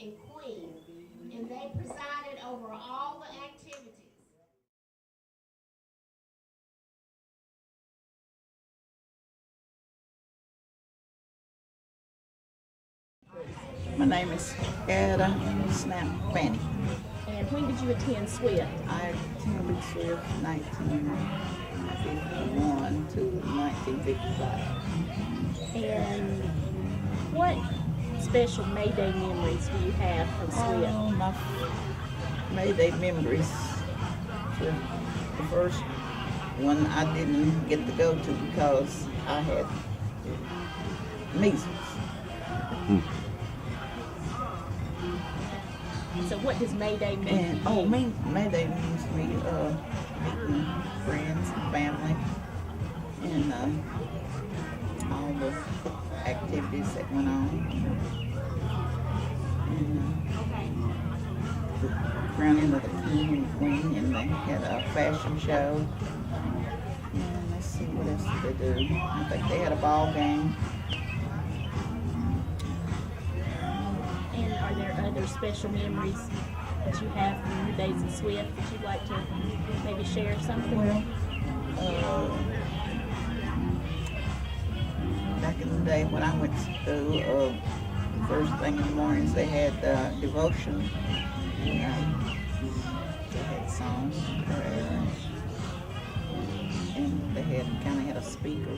and queen, and they presided over all the activities. My name is Ada Snap Fanny. And when did you attend Swift? I attended Swift 1951 to 1955. And what special May Day memories do you have from Swift? Oh, my May Day memories. The first one I didn't get to go to because I had measles. So what does May Day mean? And May Day means to me meeting friends and family and all the activities that went on. And the crowning of the king and queen, and they had a fashion show. And let's see what else did they do. I think they had a ball game. And are there other special memories that you have from your days at Swift that you'd like to maybe share something? Well, back in the day when I went to school, first thing in the mornings they had devotion. They had songs and prayer, and they kind of had a speaker,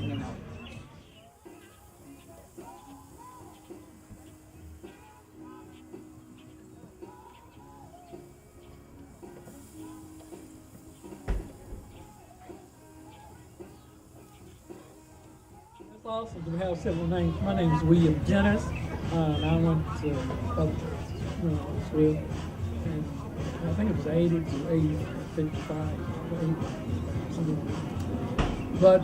It's awesome to have several names. My name is William Jenners, and I went to Swift, and I think it was 80 to 80, 55, 80, something like that. But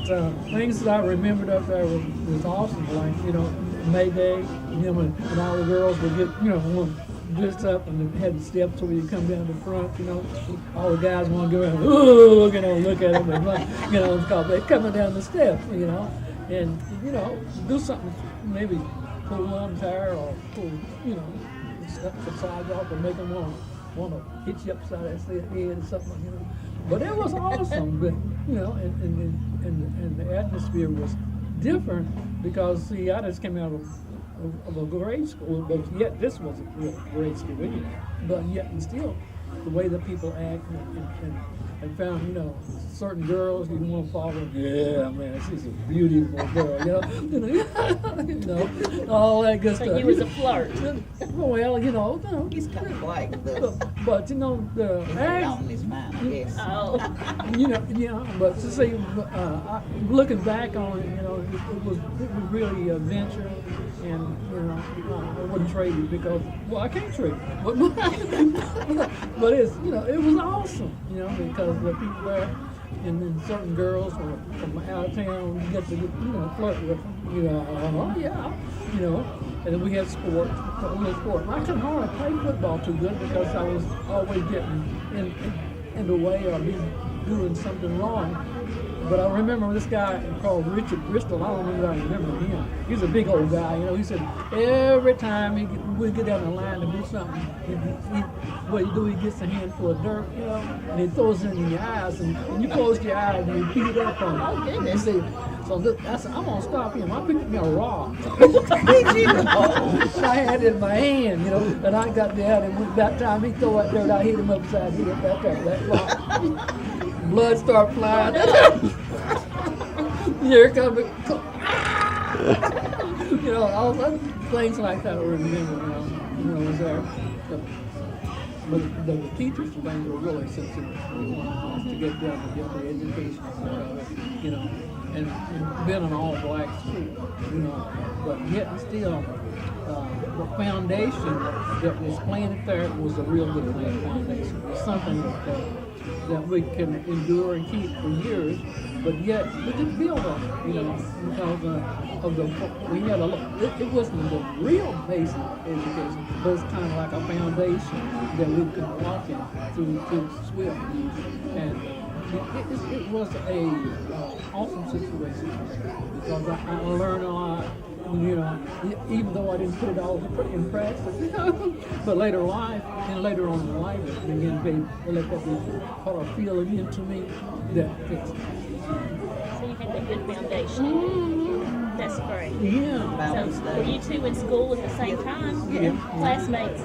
things that I remembered up there was awesome, like, May Day, and all the girls would get, dressed up and had the steps where you come down the front, all the guys want to go around, ooh, look at them, and, because they're coming down the steps, and, do something, maybe pull one tire or pull, the sides off and make them want to hit you upside that head or something, But it was awesome, but, and the atmosphere was different because, see, I just came out of a grade school, but yet this wasn't real grade school either. But yet and still, the way that people act and found, certain girls you want to follow. Yeah, man, she's a beautiful girl, all that good stuff. So you was a flirt. Well, he's kind of like this. But the Out in his mind, I guess. Oh. But to see, looking back on it, it was really an adventure, and I wouldn't trade it because, I can't trade it, but it's, it was awesome, because the people there, and then certain girls from out of town, you get to flirt with them, and then we had sport, a little sport. And I couldn't hardly play football too good because I was always getting in the way or doing something wrong. But I remember this guy called Richard Bristol. I don't know if I remember him. He's a big old guy, He said every time we get down the line to do something, what he do, he gets a handful of dirt, and he throws it in your eyes, and you close your eyes and you beat it up on him. Oh, goodness. So I said, I'm gonna stop him. I picked me a rock. I had it in my hand, and I got down, and by that time he threw that dirt, I hit him upside the head that rock. Blood start flying. Here comes it. All things like that I remember, was there. But the teachers and things were really sensitive to get them to get their education, and been an all-black school, but yet and still, the foundation that was planted there was a real good foundation. It was something that we can endure and keep for years, but yet we didn't build on it, because it wasn't the real basic education, but it's kind of like a foundation that we could walk in through Swift. And it was a awesome situation because I learned a lot. You know, even though I didn't put it all in practice, but later on in life, it began to let that be part of feeling into me that fits. So you had that good foundation. That's great. Yeah. So were you two in school at the same time? Yeah. Classmates.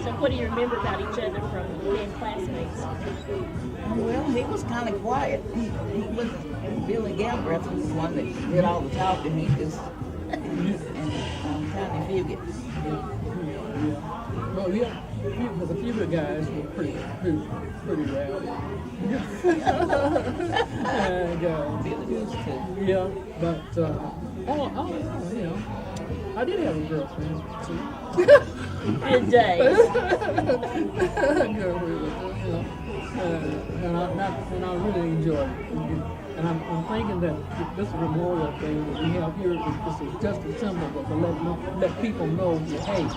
So what do you remember about each other from being classmates? Well, he was kind of quiet. He was Billy Galbraith was the one that did all the talking. He just and Tiny Fugit. Yeah. Well, yeah. The few of the guys were pretty rowdy. And, Billy was too. yeah, but you know, I did have a girlfriend too. Good days. And I really enjoyed it. And I'm thinking that this memorial thing that we have here is just a symbol to let people know that, hey,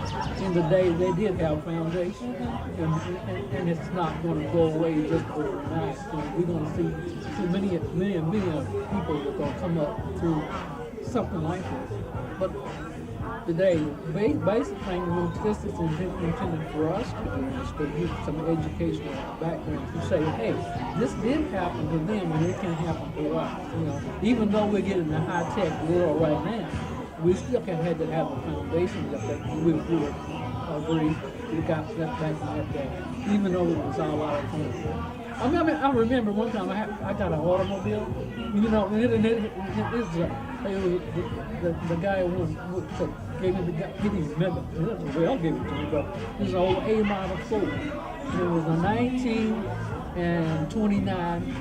in the day they did have foundation, and it's not going to go away just overnight. You know, we're going to see many people that are going to come up through something like this. But today, the basic thing this is intended for us to do is to give some educational background to say, hey, this did happen to them and it can happen to us. You know, even though we're getting a high-tech world right now, we still can have to have a foundation that we got that back in that day, even though it was all out of home. I remember one time I got an automobile, you know, and it was the guy who gave me I'll give it to you, but it was an old A model Ford. And it was a 1929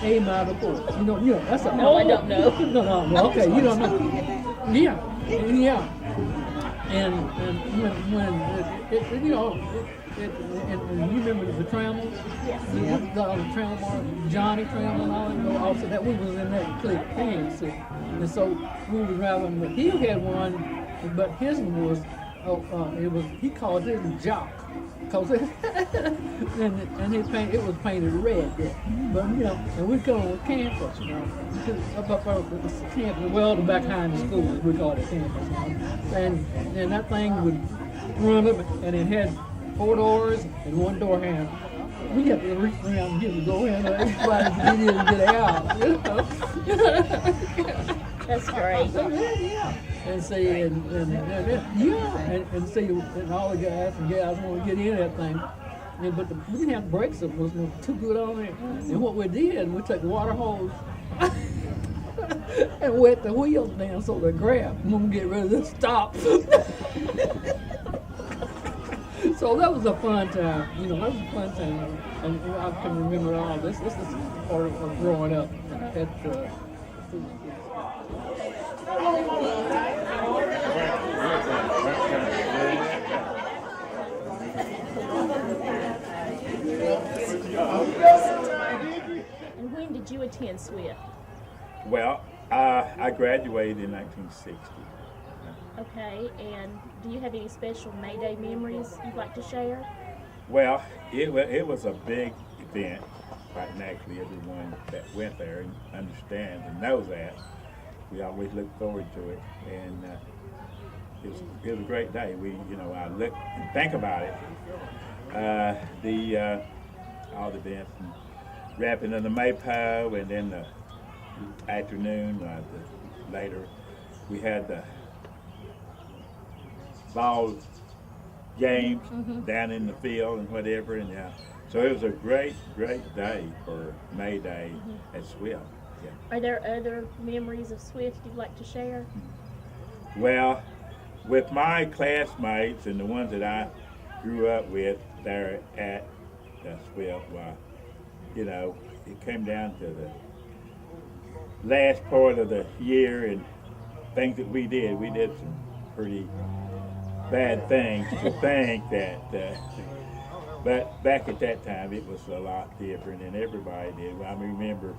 A model Ford. You know, that's a No, I don't know. No, okay, you don't know. Yeah. And when you know. And you remember the Trammels? Yes. The Trammel, Johnny Trammel and all that. Also, that we was in that clique thing, see. And so we was driving, but he had one, but his one was, he called it Jock. Cause it, and it was painted red there. But you know, and we come on campus, you know, campus, well, the back behind the school, we call it campus. And that thing would run up, and it had 4 doors and 1 door handle. We got to reach around and get the door handle. Everybody get in and get out. You know? That's great. Yeah. And see, and see, and all the guys and gals want to get in that thing. But we didn't have brakes that was too good on it. And what we did, we took the water hose and wet the wheels down so they grab when we get ready to stop. So that was a fun time, you know, that was a fun time. And I can remember all this. This is part of growing up at And when did you attend Swift? Well, I graduated in 1960. Okay, and do you have any special May Day memories you'd like to share? Well, it was a big event. Quite naturally, everyone that went there understands and knows that. We always look forward to it, and it was a great day. I look and think about it. All the dance and wrapping of the maypole, and then the afternoon, later, we had the ball games down in the field and whatever, and so it was a great day for May Day at Swift. Yeah. Are there other memories of Swift you'd like to share? Well, with my classmates and the ones that I grew up with there at Swift, you know, it came down to the last part of the year and things that we did. We did some pretty bad things to think that, but back at that time it was a lot different, and everybody did. I remember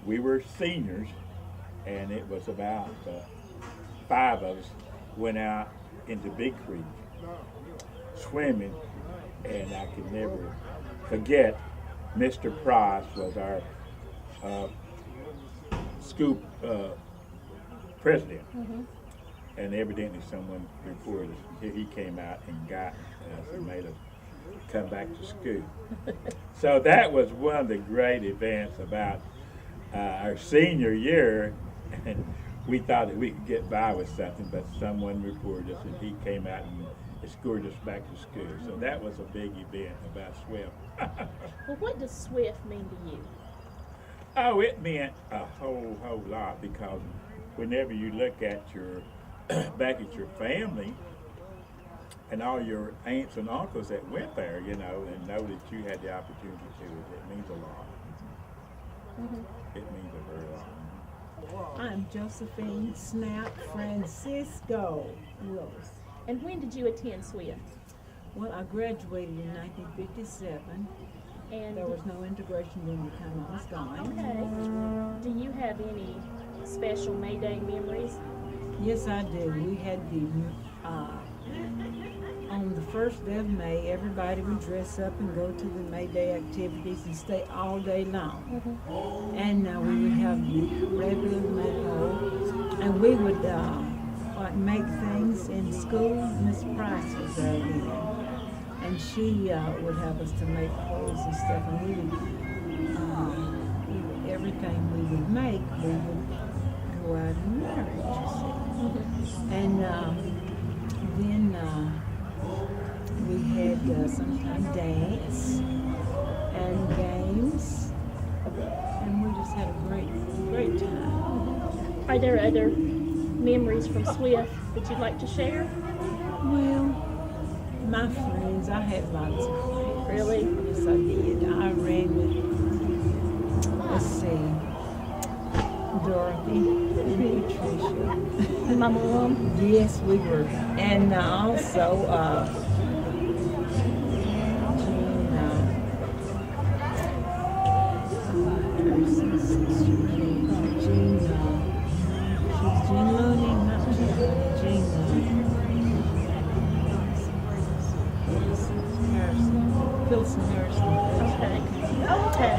we were seniors, and it was about 5 of us went out into Big Creek swimming, and I could never forget Mr. Price was our school president. And evidently someone reported he came out and got us and made us come back to school. So that was one of the great events about our senior year, and we thought that we could get by with something, but someone reported us and he came out and escorted us back to school. So that was a big event about Swift. Well, what does Swift mean to you? Oh, it meant a whole lot, because whenever you look at your back at your family and all your aunts and uncles that went there, you know, and know that you had the opportunity to, it means a lot. It means a very lot. I'm Josephine Snap Francisco Willis. And when did you attend Swift? Well, I graduated in 1957. And There was no integration during the time I was gone. okay. Do you have any special May Day memories? Yes, I do. We had on the first day of May, everybody would dress up and go to the May Day activities and stay all day long. And we would have the red balloon maypole, and we would make things in school. Miss Price was there then, and she would have us to make clothes and stuff, and we would everything we would make, we would go out and wear it, you see. And then we had sometimes dance and games, and we just had a great time. Are there other memories from Swift that you'd like to share? Well, my friends, I had lots of friends. Really? Yes, I did. I ran with, let's see, Dorothy and Patricia. My mom? Yes, we were. And also,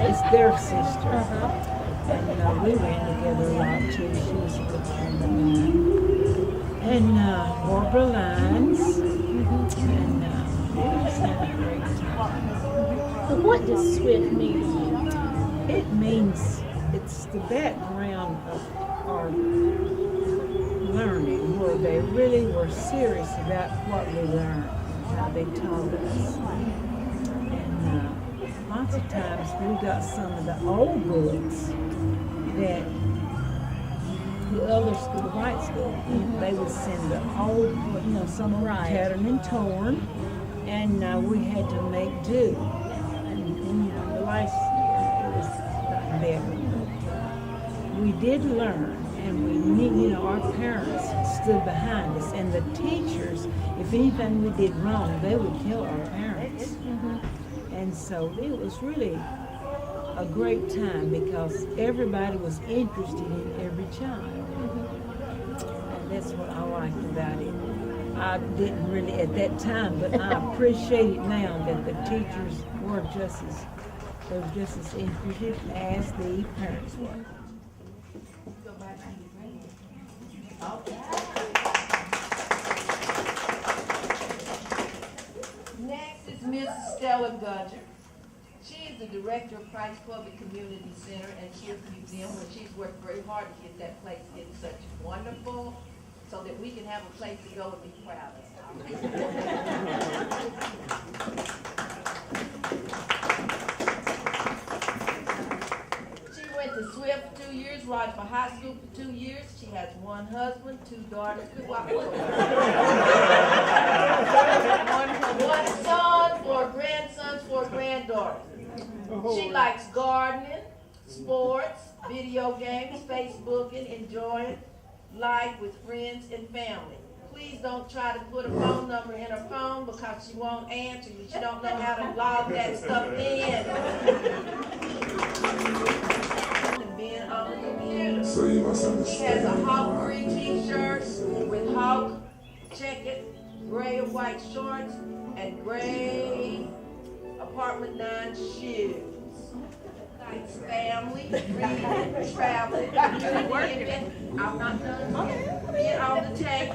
it's their sister. And we ran together a lot too. She was a good friend of mine. And Barbara Lines. And we just had a great time. Well, what does Swift mean to you? It means it's the background of our learning, where they really were serious about what we learned, how they taught us. And lots of times we got some of the old books that the other school, the white school, they would send the old, some of them tattered and torn, and we had to make do. And the last year it was not better. We did learn, and we need, our parents stood behind us, and the teachers, if anything we did wrong, they would tell our parents. And so it was really a great time, because everybody was interested in every child. And that's what I liked about it. I didn't really at that time, but I appreciate it now that the teachers were just as interested as the parents were. Next is Mrs. Stella Gudger. She is the director of Price Public Community Center and Swift Museum, where she's worked very hard to get that place getting such wonderful, so that we can have a place to go and be proud of. She went to Swift 2 years, Rogersville High School for 2 years. She has one husband, 2 daughters, one son, 4 grandsons, 4 granddaughters. She likes gardening, sports, video games, Facebooking, enjoying life with friends and family. Please don't try to put a phone number in her phone, because she won't answer you. She don't know how to log that stuff in. And being on the computer. She has a Hawk Free t-shirt with Hawk checkered gray and white shorts and gray Apartment 9 shoes. Swiftites family, reading, traveling, living. I'm not done yet. Get on the tape.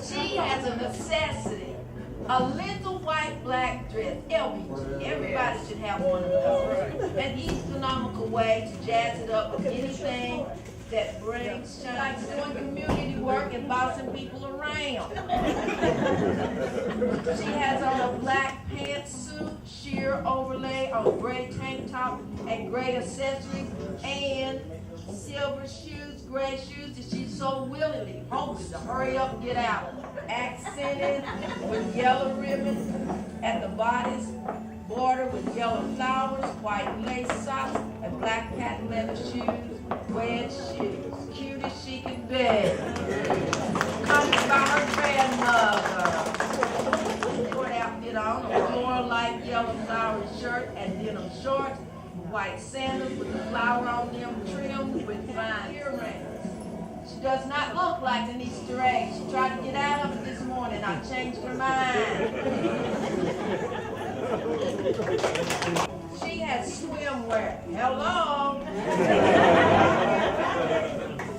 She has a necessity. A little white black dress, LBG. Everybody should have one of those. An economical way to jazz it up with anything that brings shine. Like doing community work and bossing people around. She has on a black pantsuit, sheer overlay on a gray tank top and gray accessories and silver shoes, gray shoes that she so willingly hopes to hurry up and get out. Accented with yellow ribbon at the bodice, bordered with yellow flowers, white lace socks, and black patent leather shoes, red shoes. Cute as she can be. Comes by her grandmother. Short outfit on, a floral light yellow flowery shirt and denim shorts, white sandals with a flower on them trimmed with fine earrings. She does not look like an Easter egg. She tried to get out of it this morning. I changed her mind. She has swimwear. Hello.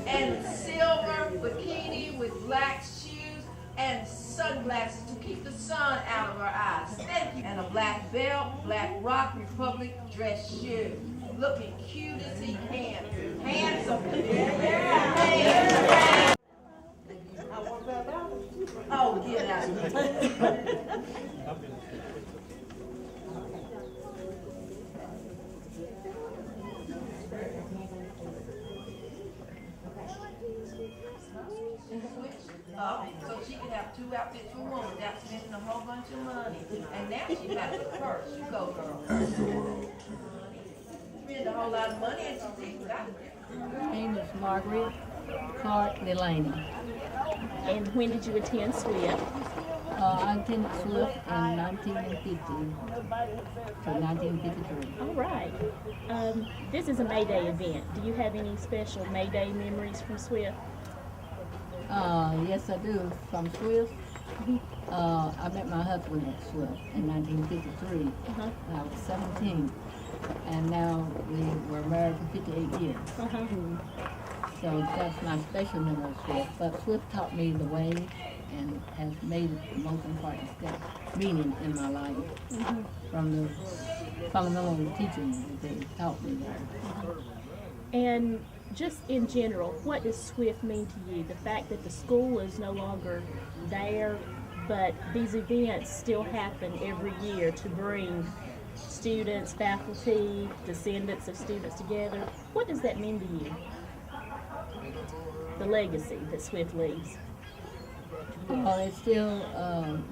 And silver bikini with black shoes and sunglasses to keep the sun out of her eyes. Thank you. And a black belt, black Rock Republic dress shoe. Looking cute as he can. Handsome. Handsome. Oh, get out. So she can have two outfits for one without spending a whole bunch of money. And now she got the purse. You go, girl. Spend a whole lot of money and she got it. My name is Margaret Clark Delaney. And when did you attend Swift? I attended Swift in 1950 to 1953. All right. This is a May Day event. Do you have any special May Day memories from Swift? Yes, I do. From Swift, I met my husband at Swift in 1953. Uh-huh. I was 17, and now we were married for 58 years. Uh-huh. So that's my special memory of Swift. But Swift taught me the way and has made the most important step, meaning in my life, from the fundamental teaching that they taught me there. And just in general, what does Swift mean to you? The fact that the school is no longer there, but these events still happen every year to bring students, faculty, descendants of students together. What does that mean to you? The legacy that Swift leaves. Well, it still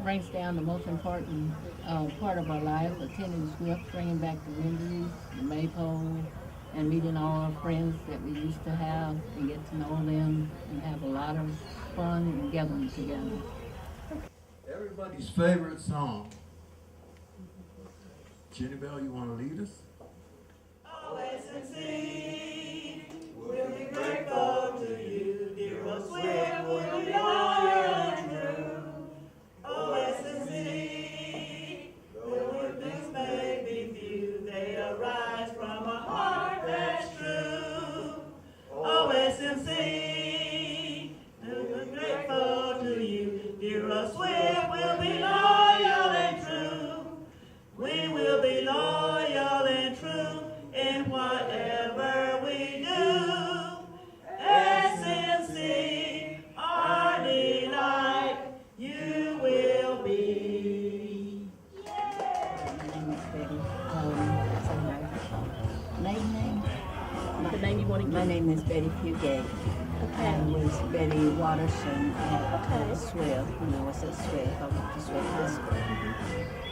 brings down the most important part of our life, attending Swift, bringing back the memories, the maypole, and meeting all our friends that we used to have and get to know them and have a lot of fun and gathering together. Everybody's favorite song. Jenny Bell, you want to lead us? Always succeed. We'll be grateful to you, dear old Swift. We'll be loyal and true. Always succeed. Though our dues may be few, they arise from a heart that's true. Always succeed. We'll be grateful to you, dear old Swift. We'll be loyal and true. We will be loyal and true in whatever we do. SNC, our delight, you will be. My name is Betty. Maiden name? The name you want to My give? name is Betty Fugate. I was Betty Watterson at Swift. When I was at Swift, I went to Swift High School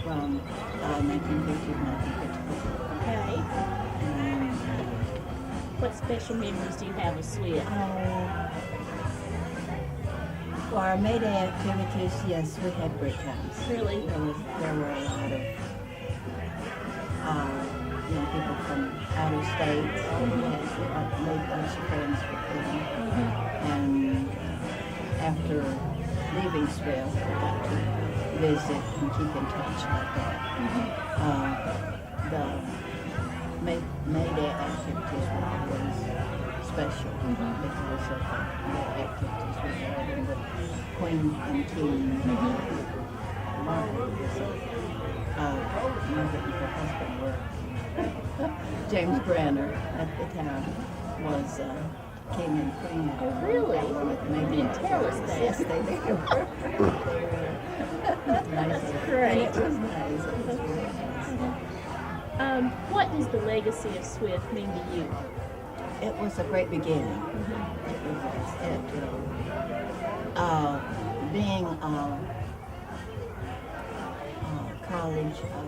from 1950 to 1954. Okay. What special memories do you have of Swift? For our May Day activities, yes, we had great times. Really? There were a lot of young people from out of state. We had made a bunch of friends with them. And after leaving Swift, we got to visit and keep in touch like that. the May Day activities were always special because of the activities we had in the Queen and King. Her husband worked. James Branner at the time was King and Queen. Oh, really? Maybe You didn't tell us that. Yes, they did. Nice. Great. It was nice. It was really nice. What does the legacy of Swift mean to you? It was a great beginning. It was. Being a college of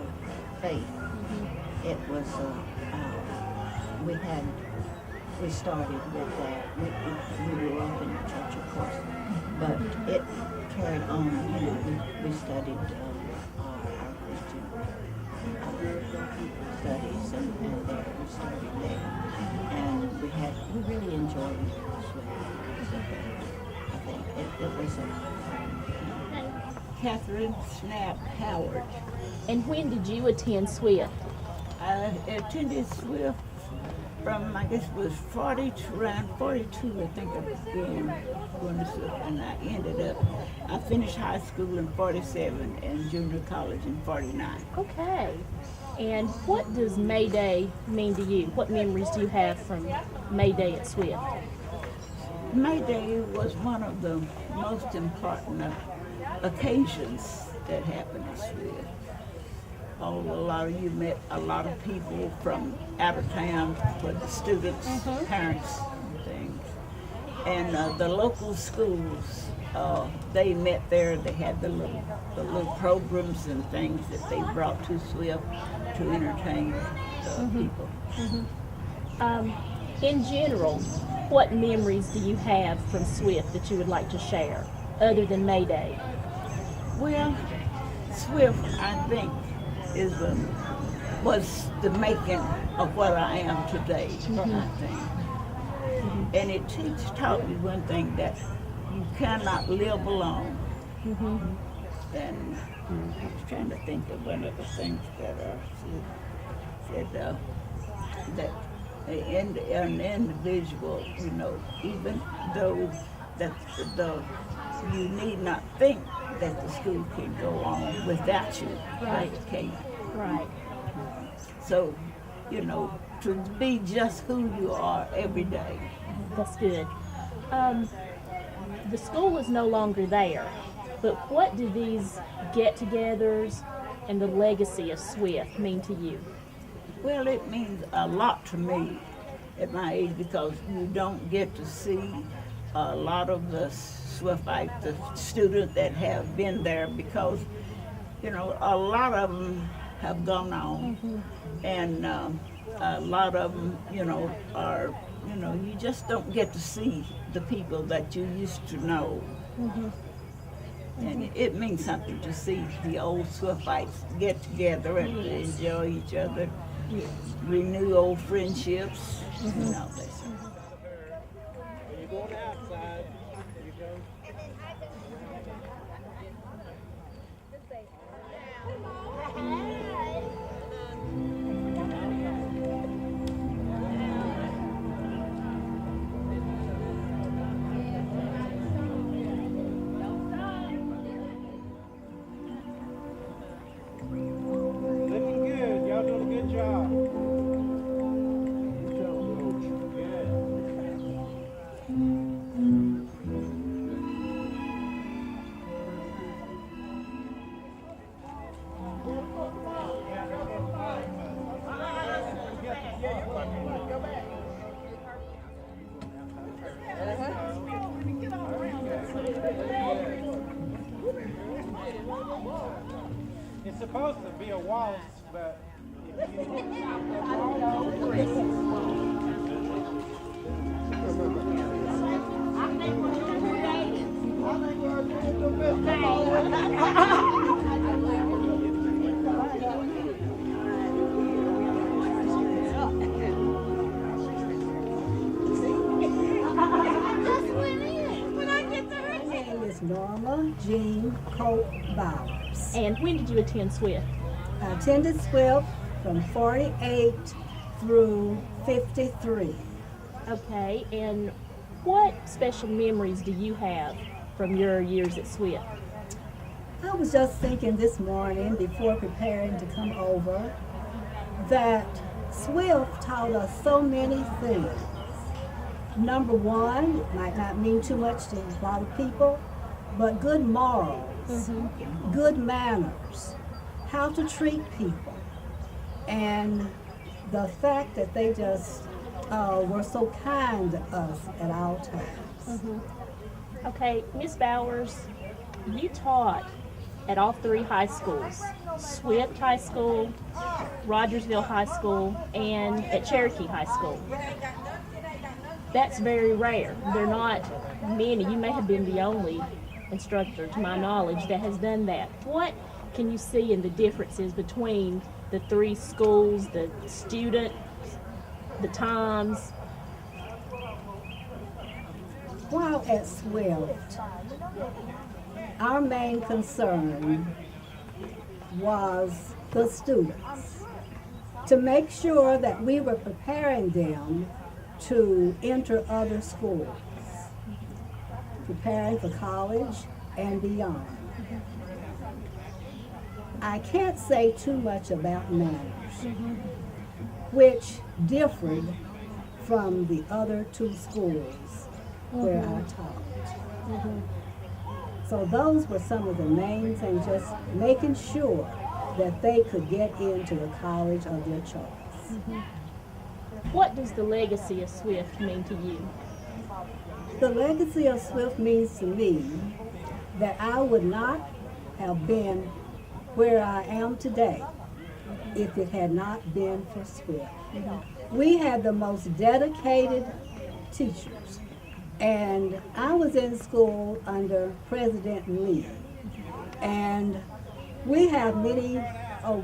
faith, it was. We started with that. We grew up in the church, of course, but it carried on. You know, we studied our Christian studies, and there we started there, and we really enjoyed Swift. I think it was Catherine Snap Howard. And when did you attend Swift? I attended Swift from, I guess it was around 42, I think I began going to Swift, and I finished high school in 47 and junior college in 49. Okay. And what does May Day mean to you? What memories do you have from May Day at Swift? May Day was one of the most important occasions that happened at Swift. You met a lot of people from out of town for the students, parents, and things. And the local schools, they met there. They had the little programs and things that they brought to Swift to entertain the people. In general, what memories do you have from Swift that you would like to share, other than May Day? Well, Swift, I think, was the making of what I am today, I think. And it taught me one thing, that you cannot live alone. And I was trying to think of one of the things that said that an individual, you know, even though that you need not think that the school can go on without you. Right. It can't. Right. So, you know, to be just who you are every day. That's good. The school is no longer there, but what do these get-togethers and the legacy of Swift mean to you? Well, it means a lot to me at my age, because you don't get to see a lot of the Swiftites, the students that have been there, because, you know, a lot of them have gone on, and a lot of them, you know, are, you know, you just don't get to see the people that you used to know. And it means something to see the old Swiftites get together and enjoy each other, renew old friendships, and all that. You're going outside. There you go. Looking good. Y'all doing a good job. It's supposed to be a waltz, but My name is Norma Jean Cope Bowers. And when did you attend Swift? I attended Swift from 48 through 53. Okay, and what special memories do you have from your years at Swift? I was just thinking this morning before preparing to come over that Swift taught us so many things. Number one, it might not mean too much to a lot of people, but good morals, good manners, how to treat people, and the fact that they just were so kind to us at all times. Okay, Miss Bowers, you taught at all three high schools, Swift High School, Rogersville High School, and at Cherokee High School. That's very rare. There are not many. You may have been the only instructor, to my knowledge, that has done that. What can you see in the differences between the three schools, the students, the times? While at Swift, our main concern was the students, to make sure that we were preparing them to enter other schools, preparing for college and beyond. I can't say too much about manners, which differed from the other two schools where I taught. So those were some of the main things, just making sure that they could get into the college of their choice. What does the legacy of Swift mean to you? The legacy of Swift means to me that I would not have been where I am today if it had not been for Swift. We had the most dedicated teachers, and I was in school under President Lee, and we have many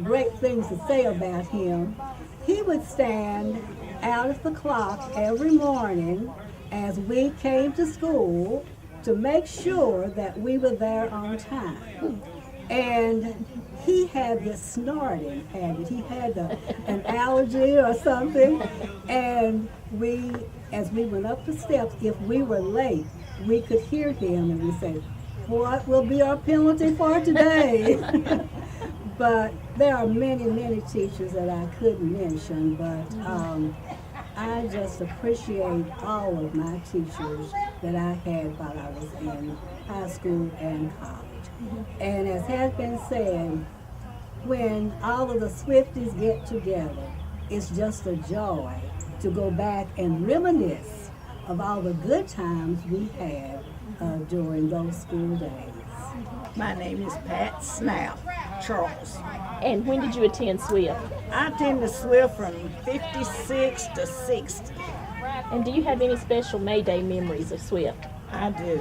great things to say about him. He would stand out of the clock every morning as we came to school to make sure that we were there on time. And he had this snorting habit. He had an allergy or something, and as we went up the steps, if we were late, we could hear him and we say, "What will be our penalty for today?" But there are many, many teachers that I couldn't mention, but I just appreciate all of my teachers that I had while I was in high school and college. And as has been said, when all of the Swifties get together, it's just a joy to go back and reminisce of all the good times we had during those school days. My name is Pat Snap Charles. And when did you attend Swift? I attended Swift from 56 to 60. And do you have any special May Day memories of Swift? I do.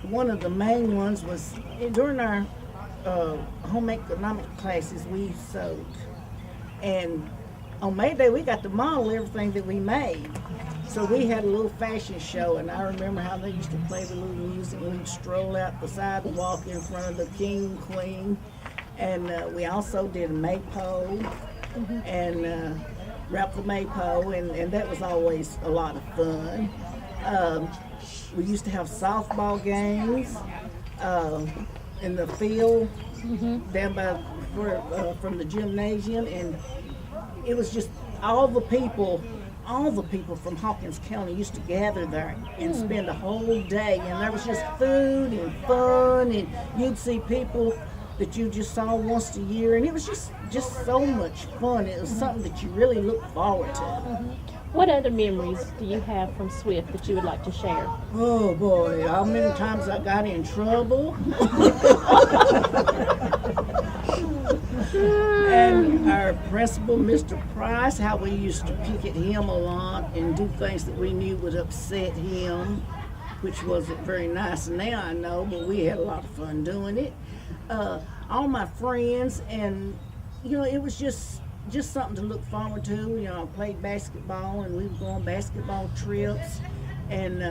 One of the main ones was during our home economic classes, we sewed. And on May Day, we got to model everything that we made. So we had a little fashion show, and I remember how they used to play the little music when we'd stroll out the sidewalk in front of the king and queen. And we also did a maypole and wrapped the maypole, and that was always a lot of fun. We used to have softball games in the field down by from the gymnasium, and it was just all the people from Hawkins County used to gather there and spend a whole day, and there was just food and fun, and you'd see people that you just saw once a year, and it was just so much fun. It was something that you really look forward to. What other memories do you have from Swift that you would like to share? Oh boy, how many times I got in trouble. And our principal, Mr. Price, how we used to pick at him a lot and do things that we knew would upset him, which wasn't very nice now, I know, but we had a lot of fun doing it. All my friends, and it was just something to look forward to. I played basketball, and we would go on basketball trips and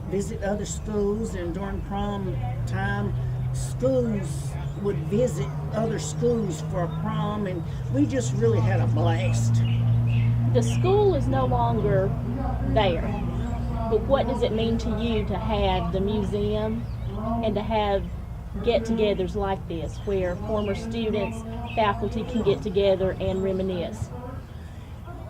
visit other schools. And during prom time, schools would visit other schools for prom, and we just really had a blast. The school is no longer there, but what does it mean to you to have the museum and to have get-togethers like this where former students, faculty can get together and reminisce?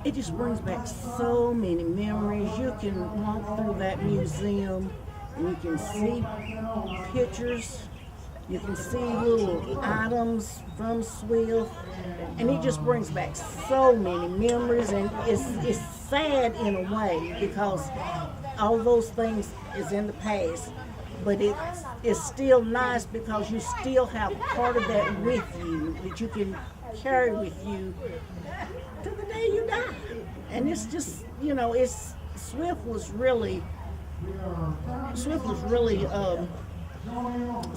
It just brings back so many memories. You can walk through that museum and you can see pictures, you can see little items from Swift, and it just brings back so many memories, and it's sad in a way because all those things is in the past, but it's still nice because you still have part of that with you that you can carry with you to the day you die. And it's just, Swift was really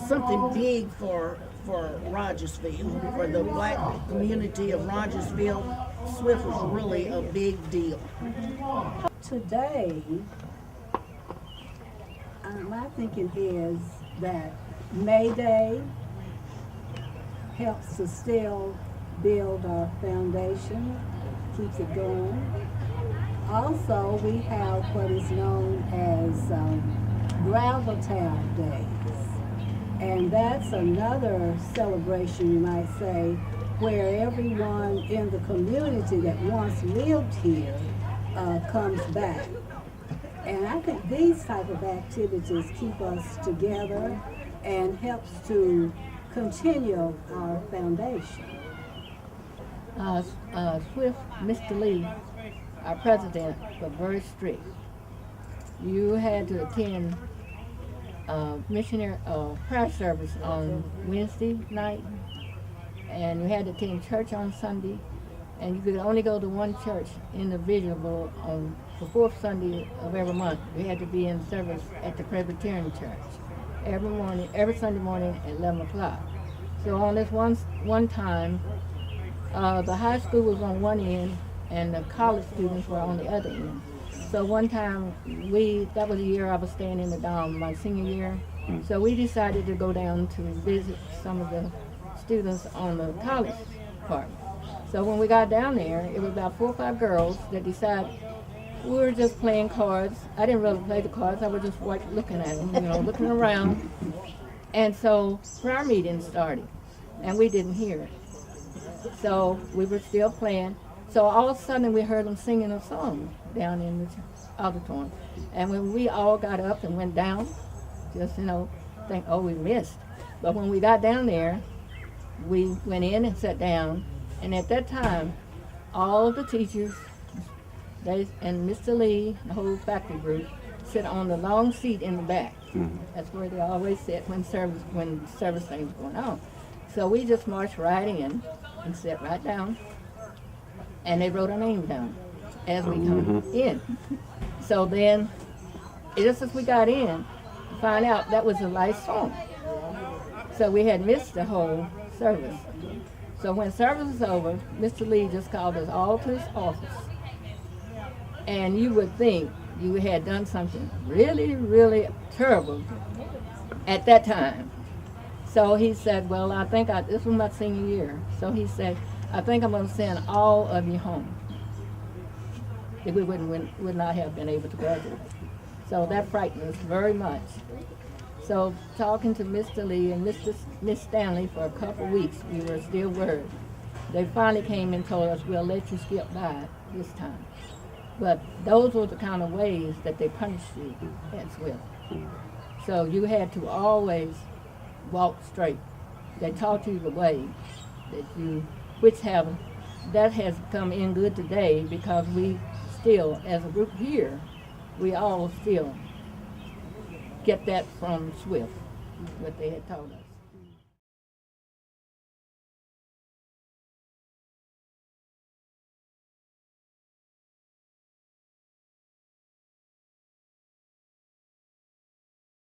something big for Rogersville, for the black community of Rogersville. Swift was really a big deal. Today, my thinking is that May Day helps to still build our foundation, keeps it going. Also, we have what is known as Gravel Town Days, and that's another celebration, you might say, where everyone in the community that once lived here comes back. And I think these type of activities keep us together and helps to continue our foundation. Swift, Mr. Lee, our president, was very strict. You had to attend missionary prayer service on Wednesday night, and you had to attend church on Sunday, and you could only go to one church individual on the fourth Sunday of every month. You had to be in service at the Presbyterian church every Sunday morning at 11 o'clock. So on this one time, the high school was on one end and the college students were on the other end. So one time, that was the year I was staying in the dorm, my senior year. So we decided to go down to visit some of the students on the college part. So when we got down there, it was about 4 or 5 girls that decided we were just playing cards. I didn't really play the cards, I was just looking at them, looking around. And so prayer meeting started, and we didn't hear it. So we were still playing. So all of a sudden we heard them singing a song down in the auditorium. And when we all got up and went down, just, think, oh, we missed. But when we got down there, we went in and sat down. And at that time, all the teachers, and Mr. Lee, the whole faculty group, sit on the long seat in the back. That's where they always sit when service things going on. So we just marched right in and sat right down. And they wrote our name down as we come in. So then, just as we got in, to find out that was the last song. So we had missed the whole service. So when service was over, Mr. Lee just called us all to his office. And you would think you had done something really, really terrible at that time. So he said, well, I think this was my senior year. So he said, I think I'm going to send all of you home. If we would not have been able to graduate. So that frightened us very much. So talking to Mr. Lee and Miss Stanley for a couple of weeks, we were still worried. They finally came and told us, we'll let you skip by this time. But those were the kind of ways that they punished you at Swift. So you had to always walk straight. They taught you the way that has come in good today because we still, as a group here, we all still get that from Swift, what they had taught us.